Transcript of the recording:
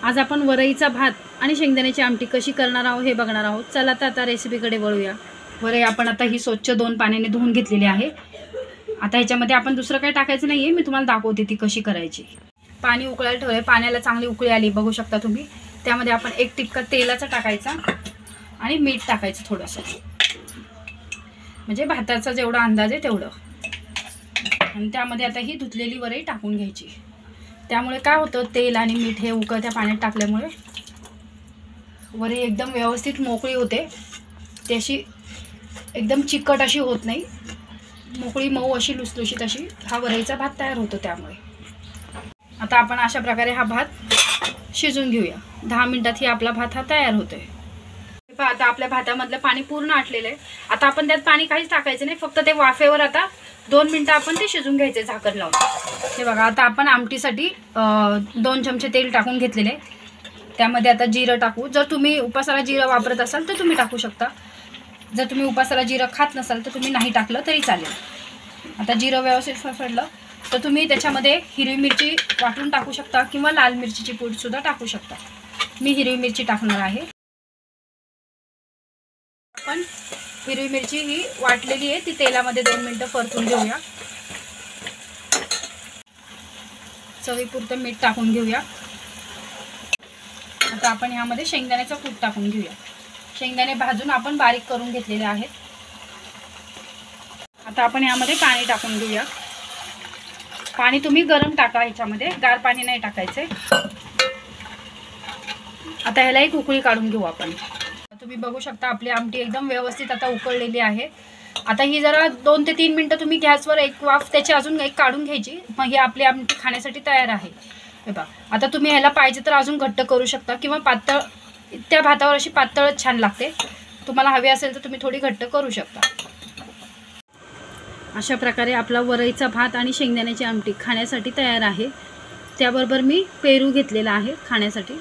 आज आपण वरईचा भात आणि शेंगदाण्याची आमटी कशी करणार आहोत हे बघणार आहोत। चला तर आता रेसिपीकडे वळूया। वरई आपण आता ही स्वच्छ 2 पाण्याने धुवून घेतलेली आहे। आता ह्याच्यामध्ये आपण दुसरं काही टाकायचं नाहीये, मी तुम्हाला दाखवते ती कशी करायची। पाणी उकळायला ठेवले, पाण्याला चांगली उकळी आली बघू शकता तुम्ही। त्यामध्ये आपण 1 टिक्का तेलाचा टाकायचा आणि मीठ टाकायचं थोडंसं, म्हणजे भाताचा जेवढा अंदाज आहे तेवढं। आणि त्यामध्ये आता ही धुतलेली वरई टाकून घ्यायची। त्यामुळे काय होतं, तेल आणि मीठ हे उकळत्या पाण्यात टाकल्यामुळे वरई एकदम व्यवस्थित मोकळी होते। त्याशी एकदम चिकट अशी होत नाही, मोकळी मऊ अशी लुसलुशीत अशी हा वरईचा भात तयार होतो। त्यामुळे आता आपण अशा प्रकारे हा भात शिजून घेऊया। 10 मिनिटात ही आपला भात हा तयार होतोय। आता आपल्या भातामधलं पाणी पूर्ण आटलेलं आहे। आता आपण त्यात पाणी काहीच टाकायचं नाही, फक्त ते वाफेवर आता 2 मिनिटं आपण ते शिजून घ्यायचे झाकण लावून। हे बघा, आता आपण आमटीसाठी 2 चमचे तेल टाकून घेतलेले। त्यामध्ये आता जिरं टाकू। जर तुम्ही उपासाला जिरं वापरत असाल तर तुम्ही टाकू शकता, जर तुम्ही उपासाला जिरं खात नसाल तर तुम्ही नाही टाकलं तरी चालेल। आता जिरं व्यवस्थित फडफडलं तर तुम्ही त्याच्यामध्ये हिरवी मिरची वाटून टाकू शकता किंवा लाल मिरचीची पूडसुद्धा टाकू शकता। मी हिरवी मिरची टाकणार आहे। आपण हिरवी मिरची ही वाटलेली आहे, ती तेलामध्ये 2 मिनिटं परतून घेऊया। चवीपुरतं मीठ टाकून घेऊया। आता आपण यामध्ये शेंगदाण्याचा कूट टाकून घेऊया। शेंगदाणे भाजून आपण बारीक करून घेतलेले आहेत। आता आपण यामध्ये पाणी टाकून घेऊया। पाणी तुम्ही गरम टाका, ह्याच्यामध्ये गार पाणी नाही टाकायचे। आता ह्याला एक उकळी काढून घेऊ आपण। तुम्ही बघू शकता आपली आमटी एकदम व्यवस्थित आता उकळलेली आहे। आता ही जरा 2 ते 3 मिनिटं तुम्ही गॅसवर एक वाफ त्याची अजून एक काढून घ्यायची, मग ही आपली आमटी खाण्यासाठी तयार आहे। हे बघा, आता तुम्ही ह्याला पाहिजे तर अजून घट्ट करू शकता किंवा पातळ, त्या भातावर अशी पातळच छान लागते। तुम्हाला हवी असेल तर तुम्ही थोडी घट्ट करू शकता। अशा प्रकारे आपला वरईचा भात आणि शेंगदाण्याची आमटी खाण्यासाठी तयार आहे। त्याबरोबर मी पेरू घेतलेला आहे खाण्यासाठी।